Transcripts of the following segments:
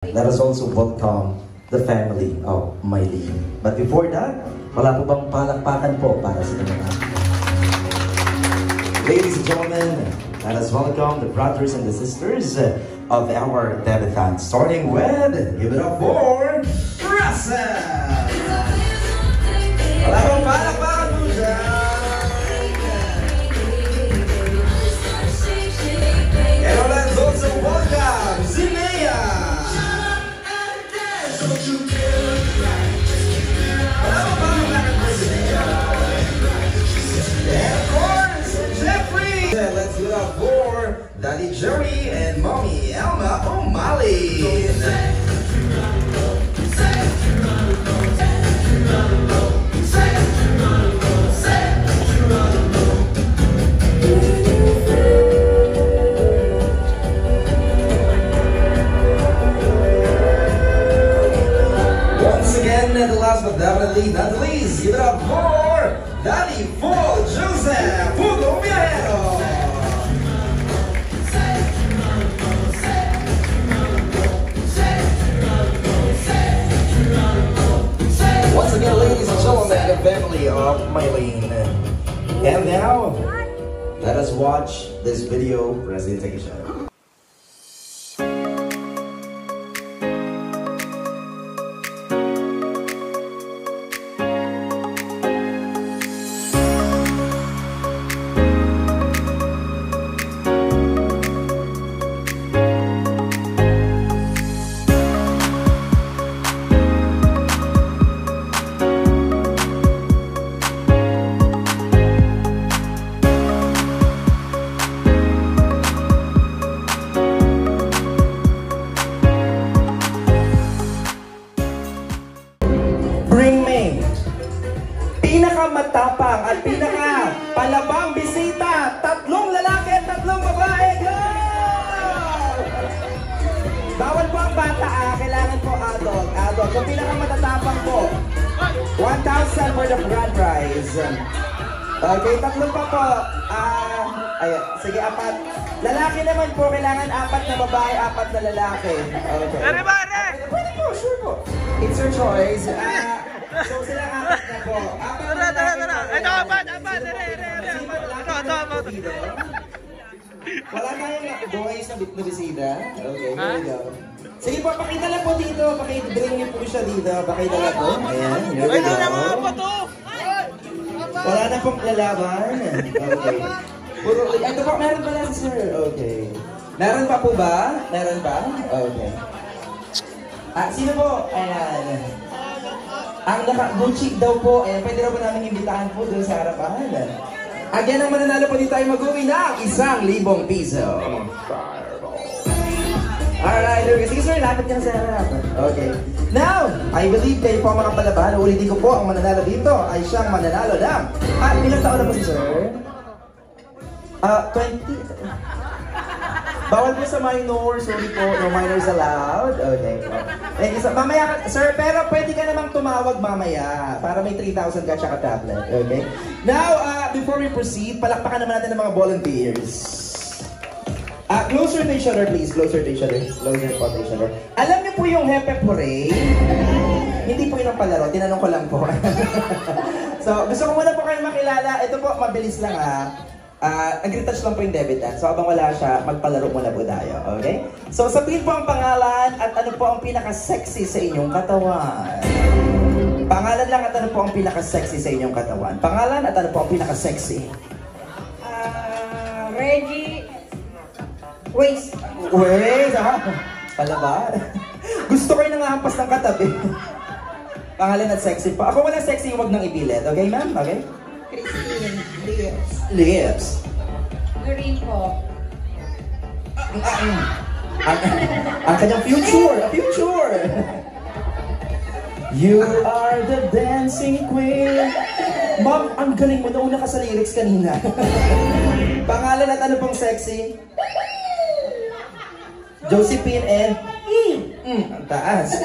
Let us also welcome the family of Mylene. But before that, wala po bang palakpakan po para sa mga ladies and gentlemen, let us welcome the brothers and the sisters of our debutants. Starting with, give it up for Russell! Wala bang palakpakan po dyan? And let's also welcome Zinea! And of course, Jeffrey! Let's give it up for Daddy Jerry and Mommy Elma O'Malley. Once again, the last but definitely not the least, give it up for Daddy Paul Joseph Pugo Viajero. Once again, ladies and gentlemen, the family of Mylene. And now, let us watch this video presentation. Bring me pinakamatapang at pinakapalabang bisita, tatlong lalaki at tatlong babae. Go! Bawal po ang bata, kailangan po adult. So pinakamatatapang po, 1,000 for the grand prize. Okay, tatlong pa po. Sige, apat. Lalaki naman po, kailangan apat na babae, apat na lalaki. Okay. Pwede po, sure po. It's your choice. So sila apat na po. Ito, apat. Wala tayong boys na bisita. Okay, here we go. Sige po, pakita lang po dito. Pakita-bring niyo po siya dito. Pakita lang po. Ayan, here we go. Wala na pong lalaban. Okay. Ito po, meron pala si sir. Okay. Meron pa po ba? Meron pa? Okay. Sino po? Ayan. Ang naka-Gucci daw po, ayan, pwede na po namin imbitahan po doon sa harapan. Again, ang mananalo po dito ay mag-uwi ng 1,000 piso. Alright, sige sir, lapit ka na sa harap. Okay. Now, I believe kayo po ang makapalaban. Ulitin ko po, ang mananalo dito ay siyang mananalo ng... ilang taon na po si sir? 20... Bawal po sa minor, sorry po, no minors allowed. Okay. Mamaya, sir, pero pwede ka namang tumawag mamaya para may 3,000 ka tsaka tablet. Okay? Now, before we proceed, palakpakan naman natin ng mga volunteers. Closer to each other, please. Closer to each other. Closer to each other. Alam niyo po yung Hepe Pure? Hindi po yun ang palaro. Tinanong ko lang po. So, gusto ko muna po kayong makilala. Ito po, mabilis lang nag-retouch lang po yung debutant. So habang wala siya, magpalaro muna po tayo. Okay? So sabihin po ang pangalan at ano po ang pinaka-sexy sa inyong katawan. Pangalan lang at ano po ang pinaka-sexy sa inyong katawan. Pangalan at ano po ang pinaka-sexy. Reggie Waze. Pala ba? Gusto ko yung nangahampas ng katabi. Pangalan at sexy po. Ako wala sexy, huwag nang ipilit. Okay ma'am? Okay? Christine Lips. Lorraine po. Ang kanyang future. You are the dancing queen. Ma'am, ang galing mo. Nauna ka sa lyrics kanina. Pangalan at ano pong sexy? Josephine and... ang taas.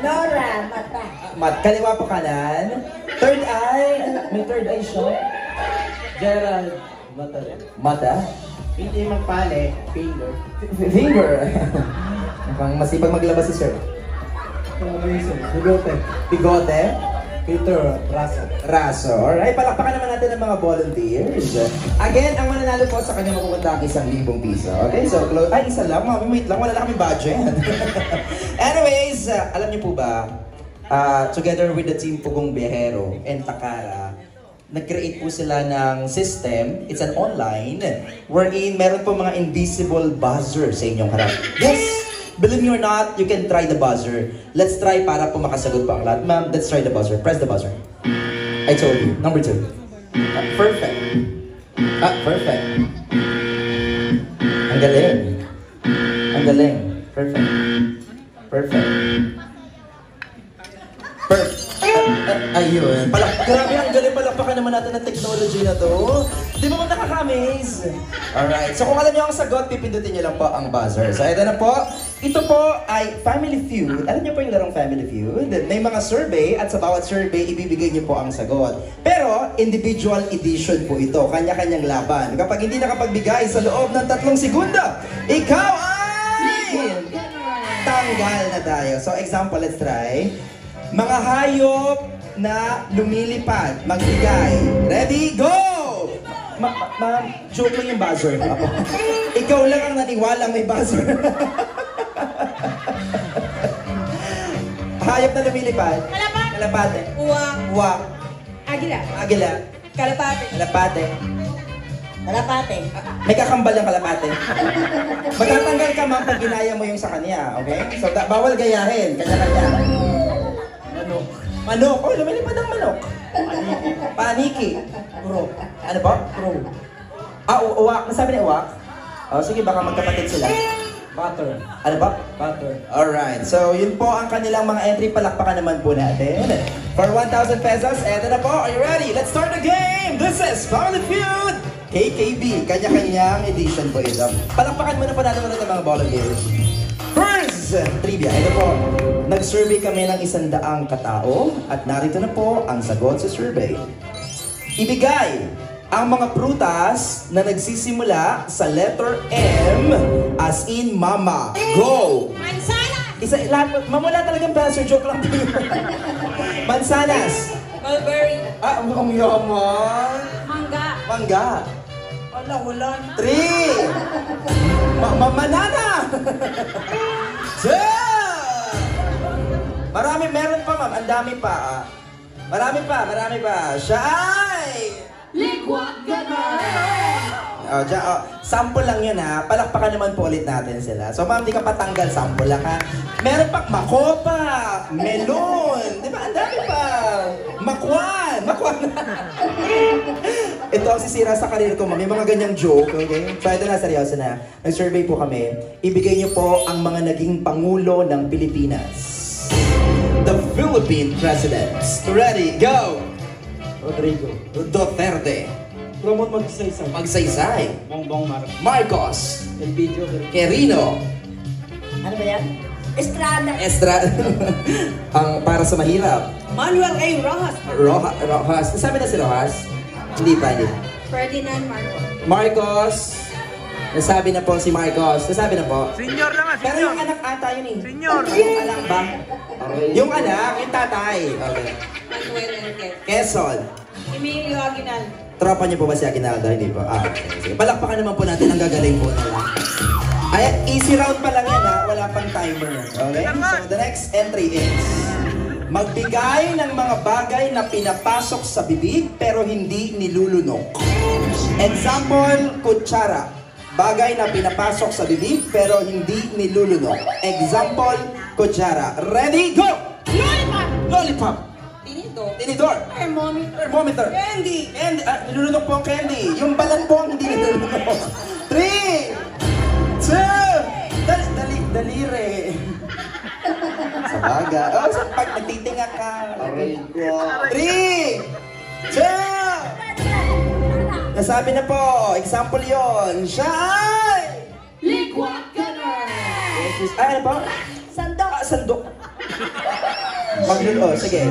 Nora Mata. Kaliwa po kanan. Third eye. May third eye siya. Gerald Mata. Mata? Hindi magpale, finger. Finger. Mukhang masipag maglabas si Sir. Bigote. Bigote. Peter, Raso. Raso. Alright, palakpakan naman natin ang mga volunteers. Again, ang mananalo po sa kanya mapupunta ang 1,000 piso. Okay, so close. Ay, isa lang. Mami, wait lang. Wala na kami budget. Anyways, alam niyo po ba, together with the team Pugong Biyahero and Takara, nag-create po sila ng system. It's an online wherein meron po mga invisible buzzer sa inyong harap. Yes! Believe me or not, you can try the buzzer. Let's try para po makasagot pa ang lahat. Ma'am, let's try the buzzer. Press the buzzer. I told you. Number 2. Perfect. Perfect. Ang galing. Ang galing. Perfect. Perfect. Perfect. Ayun. Grabe, ang galing palakpakan naman natin ng technology na to. Di ba nakaka-amaze? Alright, so kung alam niyo ang sagot, pipindutin niyo lang po ang buzzer. So ito na po. Ito po ay Family Feud. Alam niyo po yung larong Family Feud? May mga survey at sa bawat survey, ibibigay niyo po ang sagot. Pero, individual edition po ito. Kanya-kanyang laban. Kapag hindi nakapagbigay sa loob ng 3 segundo, ikaw ay tanggal na tayo. So example, let's try. Mga hayop na lumilipad, magbigay. Ready, go! Joke lang yung buzzer. Ikaw lang ang naniwalang may buzzer. Hayop na lumilipad. Kalapate. Kalapate. Uwak. Uwak. Agila. Agila. Kalapate. Kalapate. Kalapate. May kakambal yung kalapate. Magtatanggal ka ma'am pag ginaya mo yung sa kanya, okay? So bawal gayahin, kanya-kanya. Manok. Manok. Oh, lumilipad ang manok. Paniki. Crow. Ano po? Crow. Uwak. Nasabi ni uwak? Oh, sige, baka magkapatid sila. Butter. Ano ba? Butter. Alright, so yun po ang kanilang mga entry. Palakpakan naman po natin. For 1,000 pesos, eto na po. Are you ready? Let's start the game! This is Family Feud! KKB. Kanya-kanyang edition po ito. Palakpakan muna po natin ulit ang mga volunteers. First, trivia. Ito po. Nag-survey kami ng 100 katao at narito na po ang sagot sa survey. Ibigay ang mga prutas na nagsisimula sa letter M as in mama. Go! Mansanas. Isa, lahat, mamula talagang answer, joke lang. Mansanas. Mulberry. Ang yaman. Mangga. Mangga. Wala, wala na. 3. Manana. 2. Marami, meron pa ma'am. Ang dami pa. Marami pa. Siya ay... Liquid gunner. Sample lang yun ha. Palakpakan naman po ulit natin sila. So ma'am, di ka patanggal. Sample lang ha. Meron pa makopa, melon. Di ba? Ang dami pa. Makwan. Ito ang sisira sa karir ko, ma'am. May mga ganyang joke, okay? So ito na, seryoso na. Nag-survey po kami. Ibigay niyo po ang mga naging pangulo ng Pilipinas. The Philippine Presidents. Ready, go! Rodrigo. Duterte. Ramon Magsaysay. Magsaysay. Bongbong Marcos. Elpidio. Quirino. Ano ba yan? Estrada. Ang para sa mahirap. Manuel A. Rojas. Rojas. Nasabi na si Rojas? Hindi pa. Ferdinand Marcos. Marcos. Nasabi na po si Marcos. Nasabi na po. Senior naman, Pero senior. yung anak ata yun eh. Senior. Yung anak ba? Okay. Yung anak, yung tatay. Okay. Manuel Enriquez. Quezon. Emilio Aguinaldo. Tropa niyo po ba si Aguinaldo? Hindi po. Okay. Sige. Palakpakan naman po natin ang gagaling po nila. Ay, easy round pa lang yan ha. Wala pang timer. Okay? So the next entry is magbigay ng mga bagay na pinapasok sa bibig pero hindi nilulunok. Example, kutsara. Bagay na pinapasok sa bibig pero hindi nilulunok. Example, kutsara. Ready, go! Lollipop. Lollipop. Tinidor. Thermometer. Candy. Nilulunok po ang candy. Yung balat po ang hindi nilulunok. 3, 2, daliri. Sa baga. So pag nagtitinga ka. 3, 2, nasabi na po. Example yon. Siya ay... Liquid gunner. Ay, ano po? Sandok. Sandok. Sige.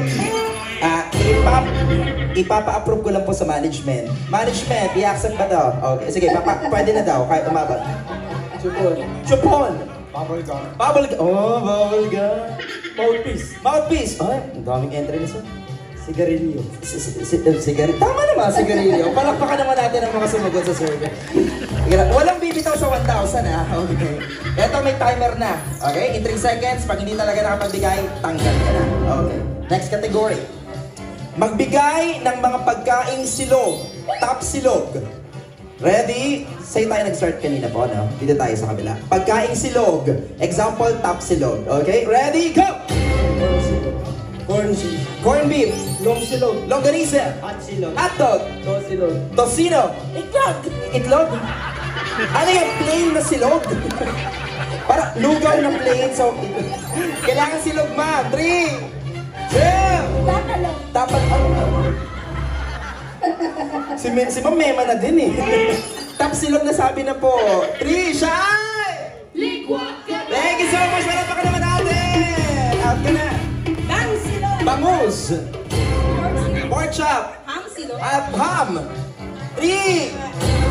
Ipapa-approve ko lang po sa management. Management, i-accept ba daw? Okay, sige, pwede na daw, kahit umabot. Chupon. Chupon. Bubble gum. Bubble gum. Oh, bubble gum. Mouthpiece. Mouthpiece. Ay, ang daming entry nito. Sigarilyo. Sigarilyo. Tama naman, sigarilyo. Palakpakan naman natin ang mga sumagot sa survey. Walang bibitaw sa 1,000 ah. Okay. Eto may timer na. Okay, in 3 seconds. Pag hindi talaga nakapagbigay, tanggal ka na. Okay. Next category. Magbigay ng mga pagkaing silog. Top silog. Ready? Say tayo nag-start kanina po, no? Dito tayo sa kabila. Pagkaing silog. Example, top silog. Okay? Ready? Go! Corn silog. Corn beef. Long silog. Longganisa. Hot silog. Hotdog. Dos silog. Tocino. Itlog. Itlog? Ano yung plain na silog? Para lugaw na plain. So, kailangan silog ma. 3, 2, dapat ano? Si Ma'am Mema na din eh. Top silog na sabi na po. 3, shy! Liquid Gunner. Thank you so much. Wala pa ka naman natin. Out ka na. Bang silog. Bangus. Pork chop. Ham silog. At ham. 3,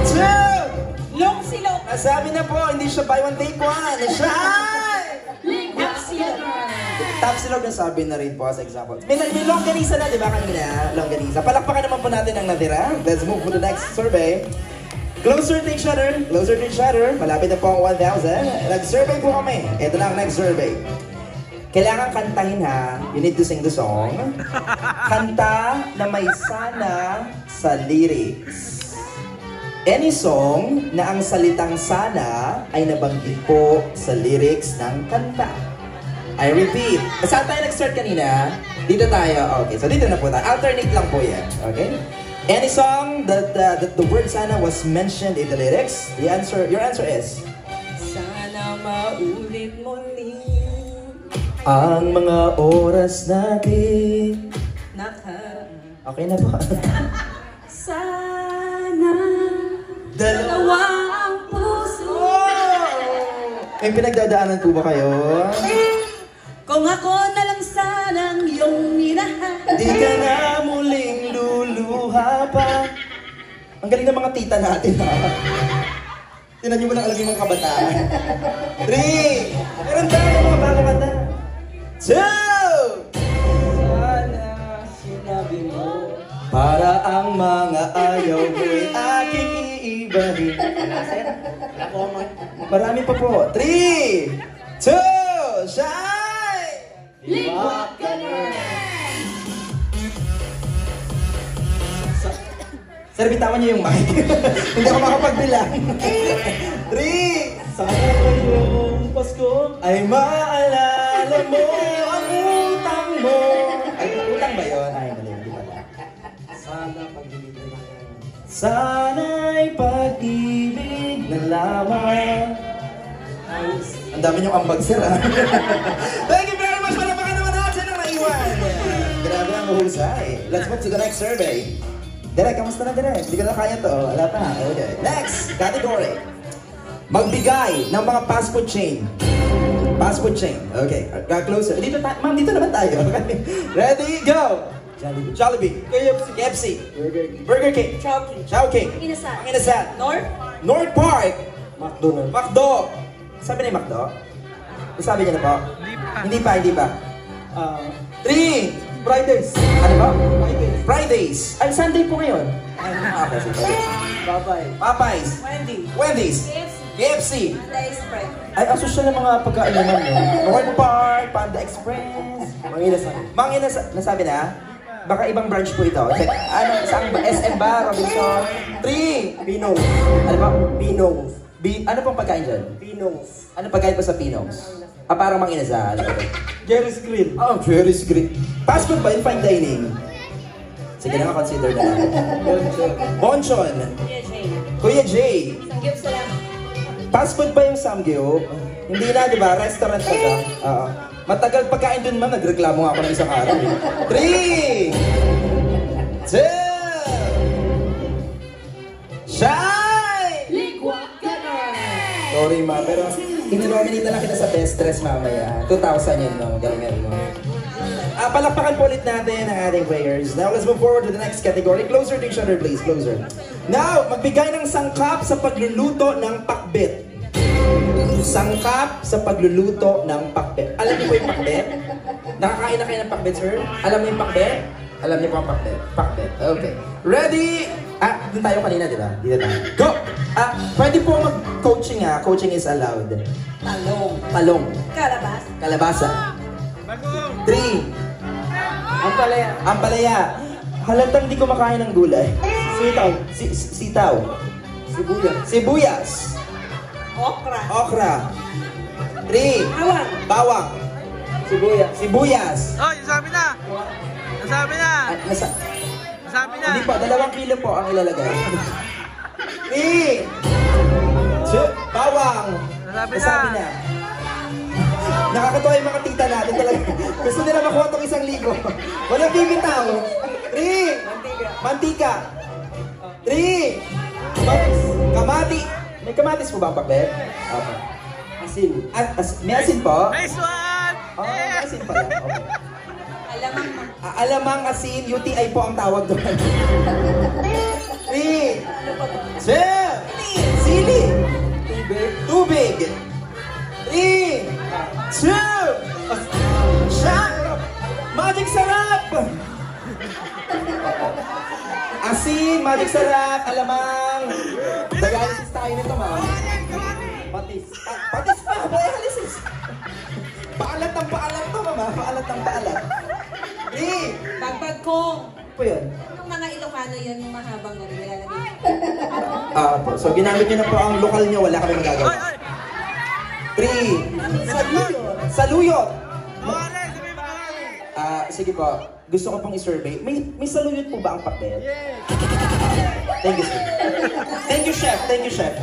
2, Long silog. nasabi na po, hindi siya buy one take one. Shy! Liquid Gunner. Top silog na sabi na rin po as example. May longganisa na, di ba kanina? Longganisa. Palakpakan naman po natin ang natira. Let's move to the next survey. Closer to each other. Closer to each other. Malapit na po ang 1,000. Nag-survey po kami. Ito na ang next survey. Kailangan kantahin ha. You need to sing the song. Kanta na may sana sa lyrics. Any song na ang salitang sana ay nabanggit po sa lyrics ng kanta. I repeat. Saan tayo nag-start kanina? Dito tayo. Okay, so dito na po tayo. Alternate lang po yan. Okay? Any song that the word sana was mentioned in the lyrics, your answer is? Sana maulit muli. Ang mga oras natin. Okay na po. Sana dalawa ang puso. May pinagdadaanan po ba kayo? Kung ako na lang sanang iyong minahal. Di ka na muling luluha pa. Ang galing ng mga tita natin ha. Tinan niyo mo lang alam yung mga kabataan. 3! Meron tayo mga bago kanta. 2! Sana sinabi mo. Para ang mga ayaw mo'y aking iibahin. Marami pa po. 3! 2! Shine! Liquid Gunner. Sir, bitawan niyo yung mic. Hindi ako makapagbilang. 3! Sana ngayong Pasko. Ay maalala mo ang utang mo. Ay, utang ba yun? Ay, mali, hindi pala. Sana pag-ibig na lang. Sana'y pag-ibig na lamang. Ang dami niyong ambag, sir, ha? Thank you very much! Malapakan naman natin ang naiwan. Grabe ang mahusay. Let's move to the next survey. Direk, kamusta na Direk? Hindi ko na kaya to. Wala pa. Okay. Next category. Magbigay ng mga fast food chain. Fast food chain. Okay. Closer. Dito ma'am, dito naman tayo. Okay. Ready? Go! Jollibee. Jollibee. KFC. Burger King. Burger King. Chowking. Chowking. Inasal. Inasal. North. North Park. McDonald's. Macdo. Sabi na yung Macdo? Sabi niya na po? Hindi pa, hindi pa. 3! Fridays. Ano ba? Fridays. Fridays. Ay, Sunday po ngayon. Okay, sige. Bye-bye. Popeyes. Wendy. Wendy's. KFC. KFC. Panda Express. Ay, asosyal ng mga pagkain naman, no? North Park, Panda Express. Manginasal. Nasabi na? Baka ibang branch po ito. Check. Ano, saan ba? SM ba? Robinson? 3! Pinong. Ano ba? Pinong. Ano pong pagkain dyan? Pinongs. Ano pagkain po sa Pinongs? Parang mang inasal. Okay. Jerry's Grill. Oh, very great. Fast food ba? In fine dining? Sige na nga, consider na lang. Bonchon. Kuya Jay. Kuya Jay. Sanggip sila. Fast food ba yung Samgyup? Hindi na, di ba? Restaurant na to. Oo. Matagal pagkain dun man, nagreklamo nga ako ng isang araw. 3! 2! Shine! Liquid Gunner. Sorry ma, pero inonominate na lang kita sa best dress mamaya. 2,000 yun, no? Galing mo. Palakpakan po ulit natin ang ating players. Now, let's move forward to the next category. Closer to each other, please. Closer. Now, magbigay ng sangkap sa pagluluto ng pakbit. Sangkap sa pagluluto ng pakbet. Alam niyo po yung pakbet? Nakakain na kayo ng pakbet, sir? Alam niyo yung pakbet? Alam niyo po ang pakbet? Pakbet. Okay. Ready? Doon tayo kanina, di ba? Dito tayo. Go! Pwede po mag-coaching Coaching is allowed. Talong. Talong. Kalabas. Kalabasa. 3. Ampalaya. Ampalaya. Halatang di kumakain ng gulay. Sitaw. Sitaw. Sibuyas. Sibuyas. Okra. Okra. 3. Bawang. Bawang. Sibuyas. Sibuyas. Oh, nasabi na! Nasabi na! Nasabi na! Hindi po, 2 kilo po ang ilalagay. 3. Bawang. Nasabi na. Nakakatawa yung mga tita natin talaga. Gusto nila makuha itong 1,000. Walang bibitaw. 3. Mantika. 3. Kamati. May kamatis po ba ang pakbet? Okay. Asin. May asin po? Nice one! May asin pala. Okay. Alamang. Alamang asin, UTI po ang tawag doon. 3. Ano pa ba? Sili. Tubig. Tubig. 3. 2. Shot. Magic sarap. Asin, magic sarap, alamang. Dialysis tayo nito, ma'am. Patis. Patis pa, dialysis. Paalat ng paalat to, mama. Paalat ng paalat. Bagbag kong. Po yun. Yung mga Ilocano yun, yung mahabang na nilalagay. Po. So, ginamit nyo na po ang lokal nyo. Wala kami magagawa. 3. Saluyot. Sige po. Gusto ko pong i-survey. May saluyot po ba ang pakbet? Yes! Thank you, sir. Thank you, chef. Thank you, chef.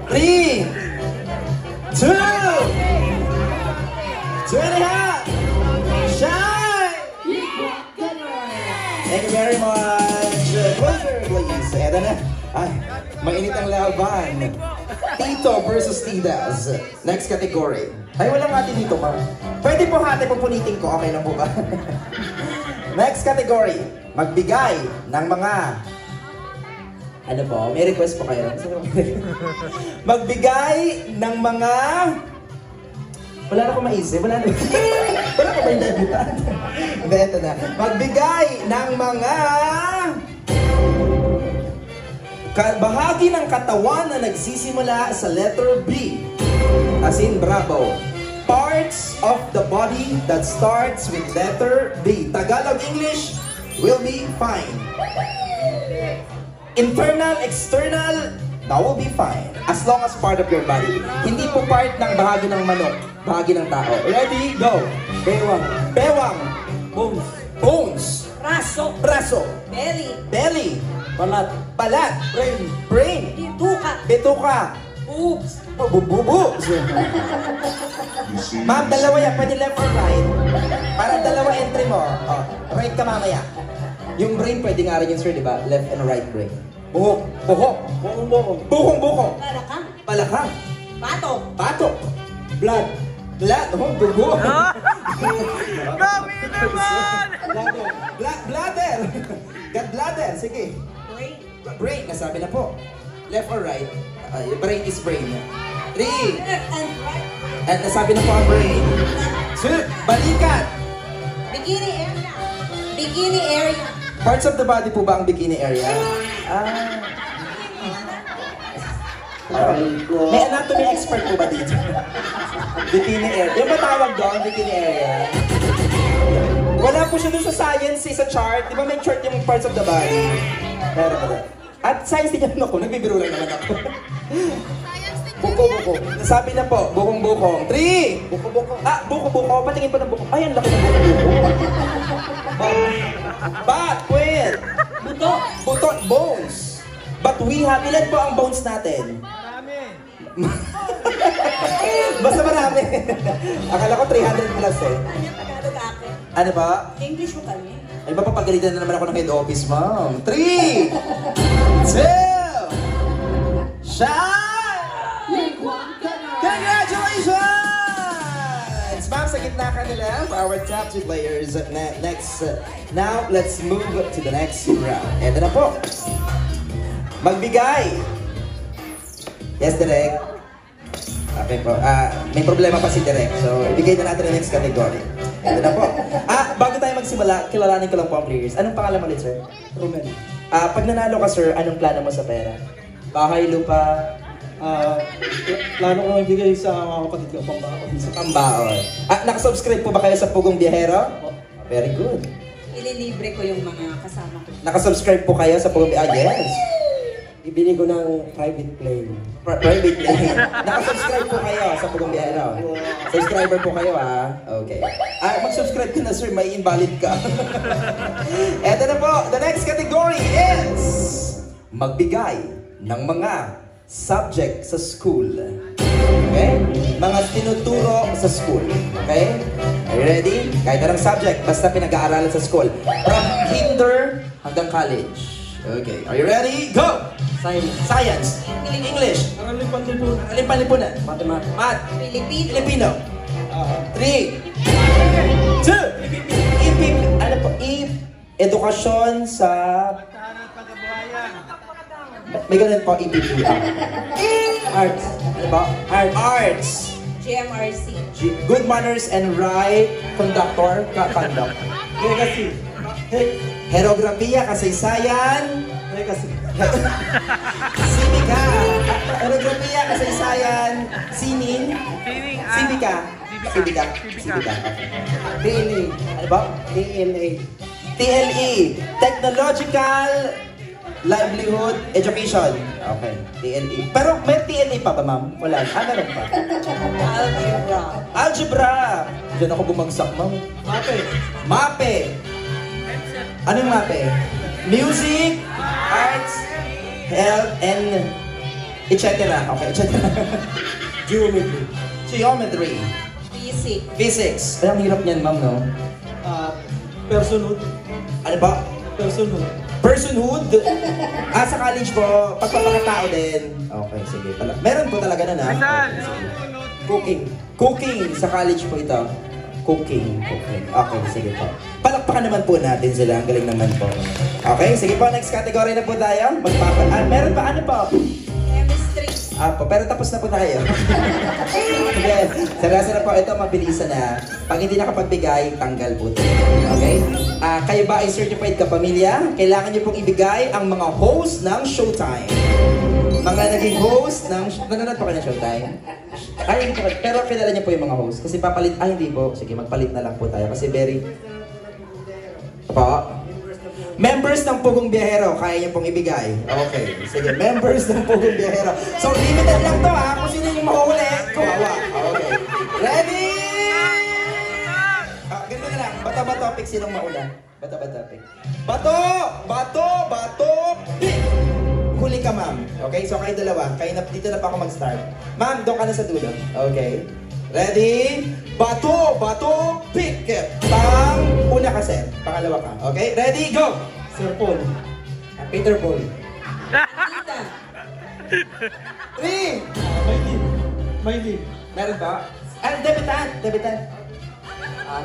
3, 2, 2.5. Shine! Thank you very much. Closer, please. Eto na. Ay, mainit ang laban. Tito versus Titas. Next category. Ay, walang hati dito, ma'am. Pwede po hati, pupunitin ko. Okay lang po ba? Next category. Magbigay ng mga... Ano po? May request po kayo? Magbigay ng mga... Wala na akong maisip. Wala na. Wala ka ba yung dahilan? Hindi, ito na. Magbigay ng mga... bahagi ng katawan na nagsisimula sa letter B. As in, bravo. Parts of the body that starts with letter B. Tagalog, English will be fine. Internal, external, that will be fine. As long as part of your body. Hindi po part ng bahagi ng manok, bahagi ng tao. Ready? Go! Bewang. Bewang. Bones. Bones. Braso. Braso. Belly. Belly. Balat. Balat. Brain. Brain. Bituka. Bituka. Boobs. Boobs. Ma'am, dalawa yan. Pwede left or right. Para dalawa entry mo. Oh, right ka mamaya. Yung brain, pwede nga rin yun, sir, di ba? Left and right brain. Buhok. Buhok. Bukong-bukong. Buhong-buhok. Balakang. Palakang. Batok. Batok. Blood. Blood. Oh, dugo. Dami naman! Bladder. Bladder. Sige. Brain. Brain. Nasabi na po. Left or right? Brain is brain. 3. Left and right. At nasabi na po ang brain. Balikat. Bikini area. Bikini area. Parts of the body po ba ang bikini area? May anatomy expert po ba dito? Bikini area. Yung ba tawag doon, bikini area? Wala po siya dun sa science, sa chart. Di ba may chart yung parts of the body? Meron ba doon? At science din yan ako, nagbibiro lang naman ako. Buko-buko. Sabi na po, bukong-bukong. 3! Buko-buko. Buko-buko. Patingin po ng buko. Ay, ang laki ng buko-buko. Bat, puwet. Buto. Buto, bones. But we have, ilan po ang bones natin? Marami! Basta marami. Akala ko 300 plus eh. Ano yung Tagalog akin? Ano ba? English mo kami. Ay, mapapagalitan na naman ako ng head office, ma'am. 3, 2, shine! Congratulations! Ma'am, sa gitna ka nila, our top 2 players. Next, now, let's move to the next round. Eto na po. Magbigay. Yes, Direk. Okay po. May problema pa si Direk. So, ibigay na natin ang next category. Ito na po. Bago tayo magsimula, kilalanin ko lang po ang players. Anong pangalan mo ulit, sir? Rumen. Pag nanalo ka, sir, anong plano mo sa pera? Bahay, lupa, Plano ko ibigay sa mga kapatid ko, pambaon. pambaon. Nakasubscribe po ba kayo sa Pugong Biyahero? Very good. Ililibre ko yung mga kasama ko. Nakasubscribe po kayo sa Pugong Biyahero? Yes. Ibili ko ng private plane. Private lane. Nakasubscribe po kayo sa Pugong Biyahero. Subscriber po kayo, Okay. Mag-subscribe ka na, sir. May invalid ka. Eto na po. The next category is magbigay ng mga subject sa school. Okay? Mga tinuturo sa school. Okay? Are you ready? Kahit anong subject, basta pinag-aaralan sa school. From kinder hanggang college. Okay. Are you ready? Go! Science. English. Aralin panlipunan. Alin panlipunan? Mathematics. Math. Pilipino. Filipino. 3, 2, ano po? Edukasyon sa... May ganun po, EPP. Arts. Ano ba? Arts. GMRC. Good manners and right conductor. Conduct. Legacy. Herografiya, kasaysayan. Legacy. Sibika. Herografiya, kasaysayan. Sinin. Sibika. Sibika. Sibika. DNA. Ano ba? DNA. TLE. Technological Livelihood Education. Okay. TLE. Pero may TLE pa ba, ma'am? Wala. Meron pa. Algebra. Algebra. Diyan ako bumagsak, ma'am. Mape. MAPE. Ano yung MAPE? Music, Arts, Health, and etc. Okay, etc. Geometry. Geometry. Physics. Physics. Ay, ang hirap niyan, ma'am, no? Personhood. Ano ba? Personhood. Personhood. Sa college po, pagpapakatao din. Okay, sige. Meron po talaga na. Cooking. Cooking. Sa college po ito. Cooking. Okay, sige po. Palakpakan naman po natin sila. Ang galing naman po. Okay, sige po. Next category na po tayo. Meron pa ano po? Chemistry. Pero tapos na po tayo. Sige, seryoso na po. Ito, mabilisan na. Pag hindi nakapagbigay, tanggal po ito. Okay? Kayo ba ay certified kapamilya? Kailangan niyo pong ibigay ang mga host ng Showtime. Mga naging host ng... Nanonood pa kayo ng Showtime? Ay, hindi po. Pero kilala niyo po yung mga host. Kasi papalit... hindi po. Sige, magpalit na lang po tayo. Kasi very... Members ng Pugong Biyahero, kaya niyo pong ibigay. Okay, sige. Members ng Pugong Biyahero. So, limited lang to, kung sino yung mahuli. Kawawa. Okay. Ready? Ganito na lang. Bato ba topic? Sinong mauna? Bato ba topic? Bato, pick! Huli ka, ma'am. Okay, so kayo dalawa. Dito na pa ako mag-start. Ma'am, doon ka na sa dulo. Okay. Ready? Bato, pick! Una ka, sir. Pangalawa ka. Okay? Ready? Go! Sir Paul. Peter Paul. Tita. 3! Miley. Meron ba? Debutant.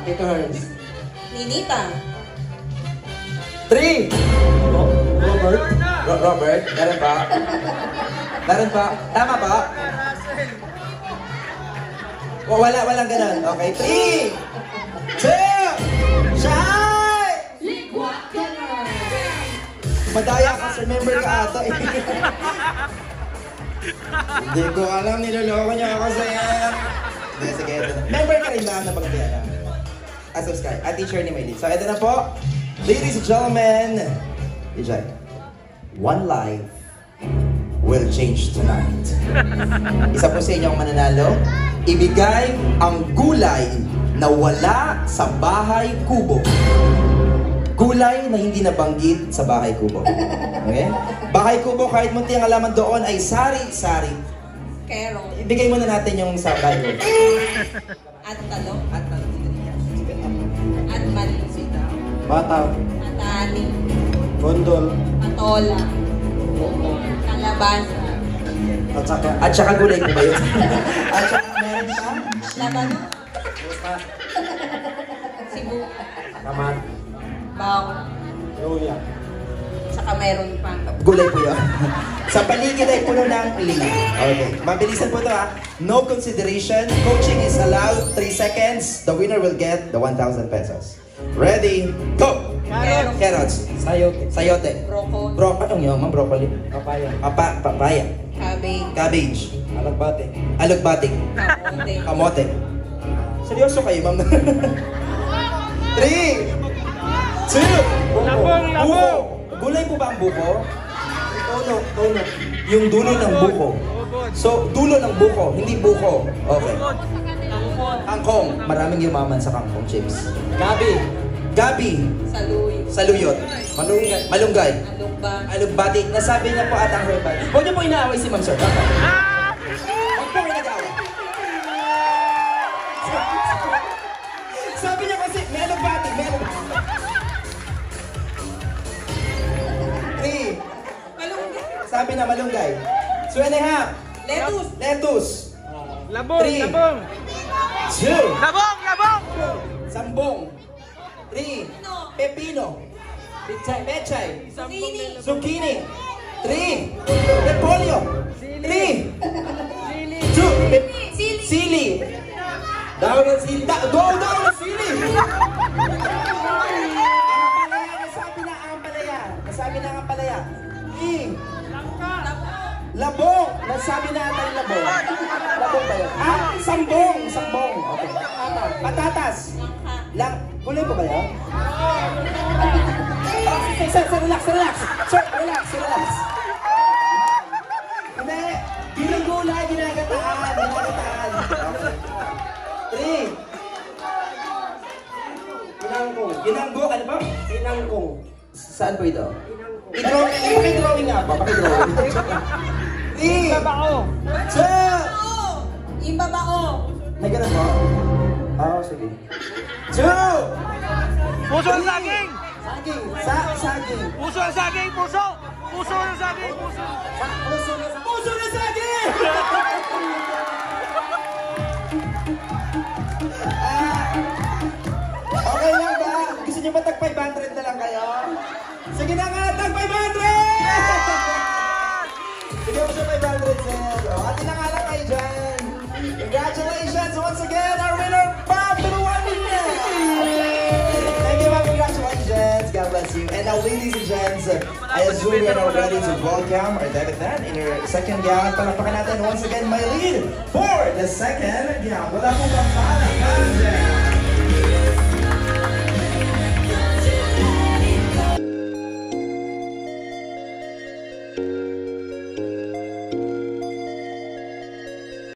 Tito Hearns. Ninita. 3! Robert. Robert, meron ba? Tama ba? Walang ganun. Okay, 3, 2, shine! Madaya ka, sir. Member ka ata eh. Hindi ko alam, niloloko niya ako sa'yo. Hindi, sige, ito na. Member ka rin lang na pagbiara. Subscribe. Teacher ni Maylin. So, ito na po. Ladies and gentlemen, DJ, one life will change tonight. Isa po sa inyo ang mananalo. Ibigay ang gulay na wala sa bahay kubo. Gulay na hindi nabanggit sa bahay kubo. Okay? Bahay kubo, kahit munti ang alaman doon ay sari-sari. Carol. Ibigay muna natin yung sa bahay kubo. At talong. At mali. Bataw. Matani. Gondol. Patola. Kalabasa. At saka gulay ko ba yun? At saka meron pa? Labano. Cebu. Kamat. Bawang. Luya. Tsaka meron pa. Gulay po yun. Sa paligid ay puno ng lima. Okay. Mabilisan po ito ha. No consideration. Coaching is allowed. 3 seconds. The winner will get the 1,000 pesos. Ready? Go! Carrots. Carrots. Sayote. Sayote. Broccoli. Anong yun? Ma'am, broccoli. Papaya. Papaya. Cabbage. Cabbage. Alagbate. Alugbating. Kamote. Kamote. Seryoso kayo, ma'am? 3, 2, buko. Gulay po ba ang buko? Tono. Yung dulo ng buko. So, dulo ng buko, hindi buko. Okay. Kangkong. Maraming yumaman sa kangkong chips. Gabi. Saluy. Saluyot. Malunggay. Alugba. Alugbati. Nasabi niya po at ang herbal. Huwag niyo po inaaway si Ma'am Sir. Huwag po kayo nag-aaway. Sabi niya kasi, may alugbati. 3. Malunggay. Sabi na malunggay. 2.5. Lettuce. Labong, 3. labong. 2. Labong! Sambong. 3. Pepino. Pechay. Zucchini. 3. Repolyo. 3. 2. Sili. Daw ng sili. Daw ng sili. Nasabi na ang palaya. 3. Labong. Nasabi na ata yung labong. Labong ba yun? Sambong. Okay. Patatas. Gulay po ba yan? Sir, relax. Sir, relax. Hindi. Yung gulay, ginagataan. 3. Ginanggo. Ano ba? Inangkong. Saan po ito? Pakidrawing nga ba? Pakidrawing. 3. Babao. 2. Ibabao. May ganun ba? Sige. 2. Puso ng saging! Saging. Puso ng saging! Puso! Puso ng saging! Puso! Puso na saging! Okay lang ba? Gusto niyo ba tag 500 na lang kayo? Sige na nga, tag 500! Sige mo siya 500, sir. Ate na nga lang kayo dyan. Congratulations once again, our winner, Bob Turuanin! Thank you, Bob. Congratulations. God bless you. And now, ladies and gents, I assume we are now ready to welcome our David Dan in your second gown. Palakpakan natin once again my lead for the second gown. Wala pong kampana.